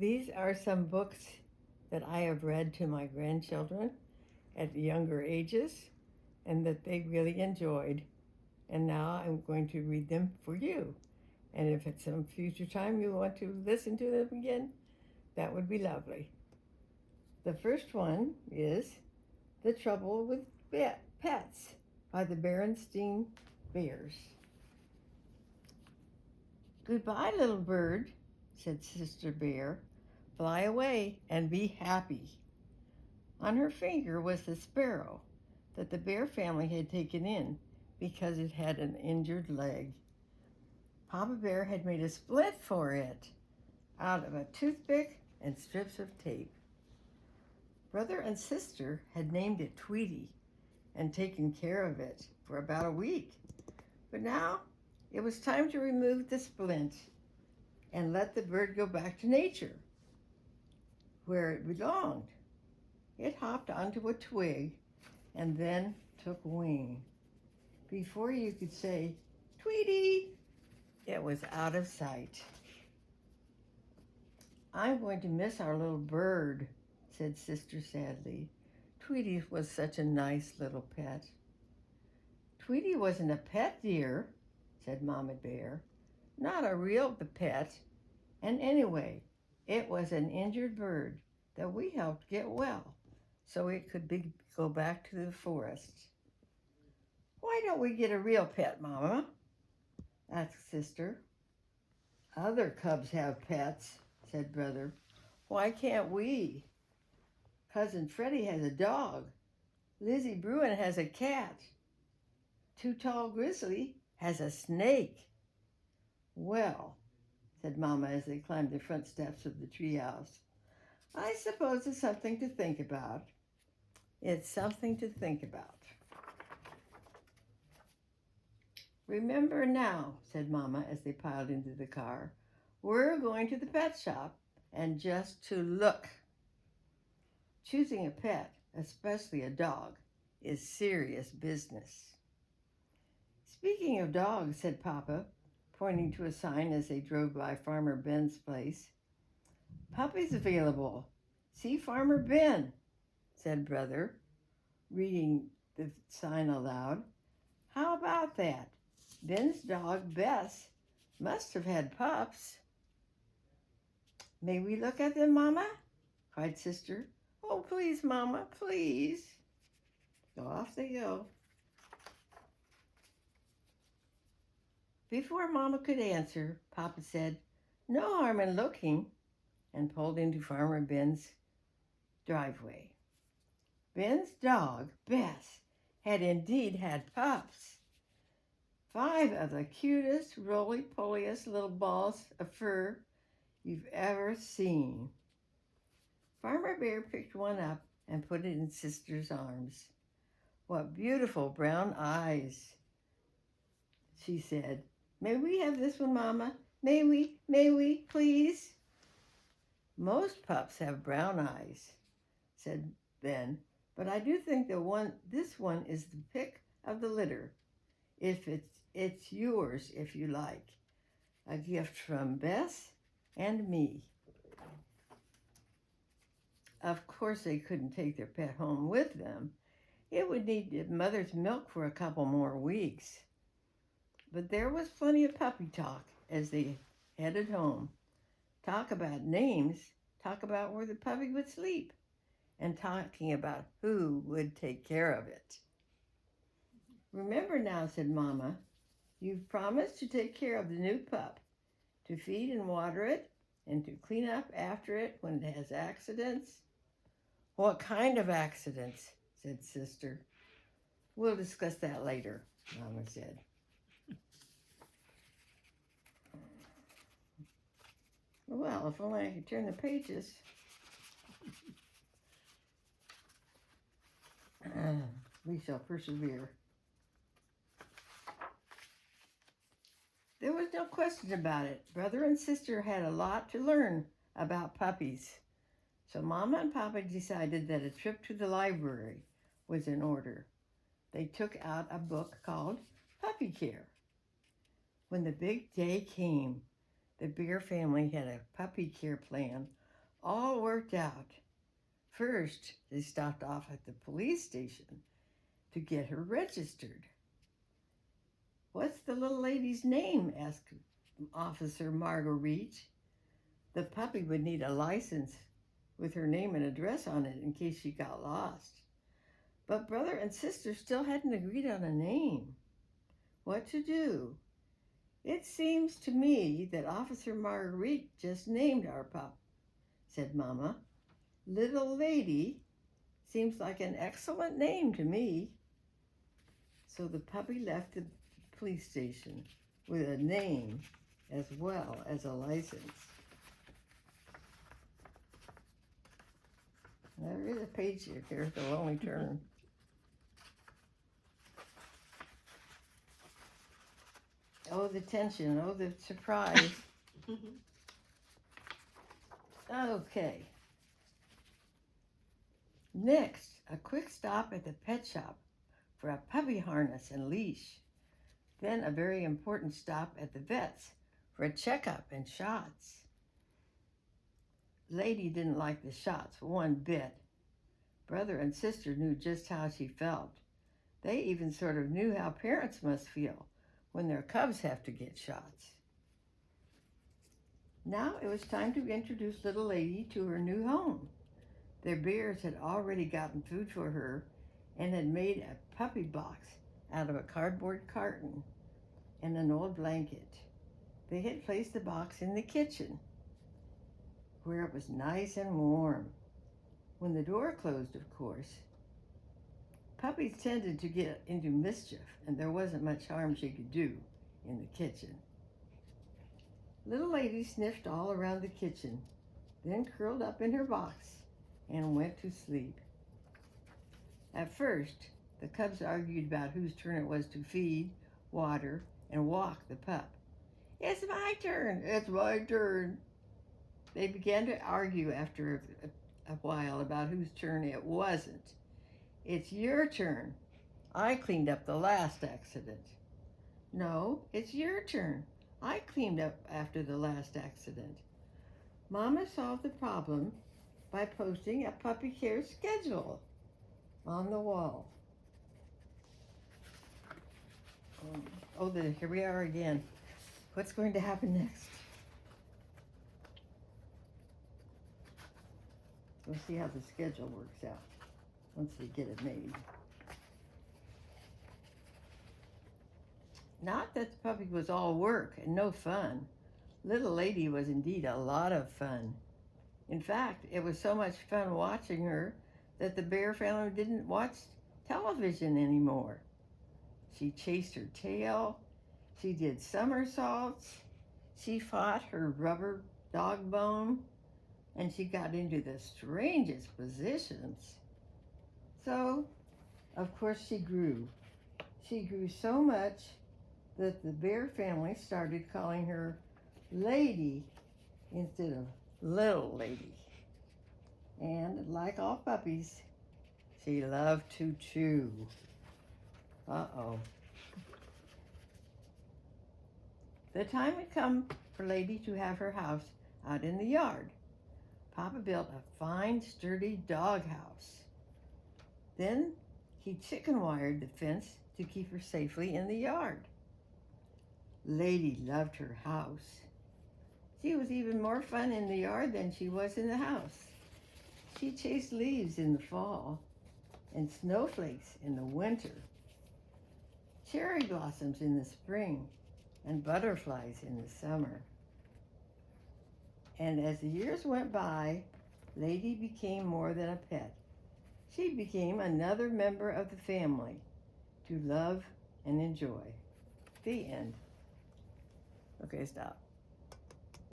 These are some books that I have read to my grandchildren at younger ages and that they really enjoyed. And now I'm going to read them for you. And if at some future time you want to listen to them again, that would be lovely. The first one is The Trouble with Pets by the Berenstain Bears. Goodbye, little bird, said Sister Bear. Fly away and be happy. On her finger was the sparrow that the bear family had taken in because it had an injured leg. Papa Bear had made a splint for it out of a toothpick and strips of tape. Brother and sister had named it Tweety and taken care of it for about a week. But now it was time to remove the splint and let the bird go back to nature, where it belonged. It hopped onto a twig and then took wing. Before you could say, Tweety, it was out of sight. I'm going to miss our little bird, said Sister sadly. Tweety was such a nice little pet. Tweety wasn't a pet, dear, said Mama Bear. Not a real pet. And anyway, it was an injured bird that we helped get well so it could go back to the forest. Why don't we get a real pet, Mama? Asked Sister. Other cubs have pets, said Brother. Why can't we? Cousin Freddie has a dog. Lizzie Bruin has a cat. Too Tall Grizzly has a snake. Well, said Mama as they climbed the front steps of the treehouse, I suppose it's something to think about. It's something to think about. Remember now, said Mama as they piled into the car, we're going to the pet shop and just to look. Choosing a pet, especially a dog, is serious business. Speaking of dogs, said Papa, pointing to a sign as they drove by Farmer Ben's place. Puppies available. See Farmer Ben, said Brother, reading the sign aloud. How about that? Ben's dog, Bess, must have had pups. May we look at them, Mama? Cried Sister. Oh, please, Mama, please. So off they go. Before Mama could answer, Papa said, no harm in looking, and pulled into Farmer Ben's driveway. Ben's dog, Bess, had indeed had pups. 5 of the cutest, roly-poliest little balls of fur you've ever seen. Farmer Bear picked one up and put it in Sister's arms. What beautiful brown eyes, she said. May we have this one, Mama? May we, please? Most pups have brown eyes, said Ben, but I do think this one is the pick of the litter. If it's yours, if you like. A gift from Bess and me. Of course, they couldn't take their pet home with them. It would need mother's milk for a couple more weeks. But there was plenty of puppy talk as they headed home. Talk about names, talk about where the puppy would sleep, and talking about who would take care of it. Remember now, said Mama, you've promised to take care of the new pup, to feed and water it, and to clean up after it when it has accidents. What kind of accidents? Said Sister. We'll discuss that later, Mama said. Well, if only I could turn the pages. We shall persevere. There was no question about it. Brother and Sister had a lot to learn about puppies. So Mama and Papa decided that a trip to the library was in order. They took out a book called Puppy Care. When the big day came, the Bear family had a puppy care plan all worked out. First, they stopped off at the police station to get her registered. "What's the little lady's name?" asked Officer Marguerite. The puppy would need a license with her name and address on it in case she got lost. But brother and sister still hadn't agreed on a name. What to do? "It seems to me that Officer Marguerite just named our pup," said Mama. "Little Lady seems like an excellent name to me." So the puppy left the police station with a name as well as a license. There is a page here. Here's the lonely turn. Oh, the tension. Oh, the surprise. Okay. Next, a quick stop at the pet shop for a puppy harness and leash. Then a very important stop at the vet's for a checkup and shots. Lady didn't like the shots one bit. Brother and sister knew just how she felt. They even sort of knew how parents must feel when their cubs have to get shots. Now it was time to introduce little Lady to her new home. Their bears had already gotten food for her and had made a puppy box out of a cardboard carton and an old blanket. They had placed the box in the kitchen, where it was nice and warm. When the door closed, of course, puppies tended to get into mischief, and there wasn't much harm she could do in the kitchen. Little Lady sniffed all around the kitchen, then curled up in her box and went to sleep. At first, the cubs argued about whose turn it was to feed, water, and walk the pup. "It's my turn, it's my turn." They began to argue after a while about whose turn it wasn't. "It's your turn. I cleaned up the last accident." "No, it's your turn. I cleaned up after the last accident." Mama solved the problem by posting a puppy care schedule on the wall. Here we are again. What's going to happen next? We'll see how the schedule works out once they get it made. Not that the puppy was all work and no fun. Little Lady was indeed a lot of fun. In fact, it was so much fun watching her that the bear family didn't watch television anymore. She chased her tail, she did somersaults, she fought her rubber dog bone, and she got into the strangest positions. So, of course, she grew. She grew so much that the bear family started calling her Lady instead of Little Lady. And like all puppies, she loved to chew. Uh-oh. The time had come for Lady to have her house out in the yard. Papa built a fine, sturdy dog house. Then he chicken wired the fence to keep her safely in the yard. Lady loved her house. She was even more fun in the yard than she was in the house. She chased leaves in the fall and snowflakes in the winter, cherry blossoms in the spring, and butterflies in the summer. And as the years went by, Lady became more than a pet. She became another member of the family to love and enjoy. The end. Okay, stop.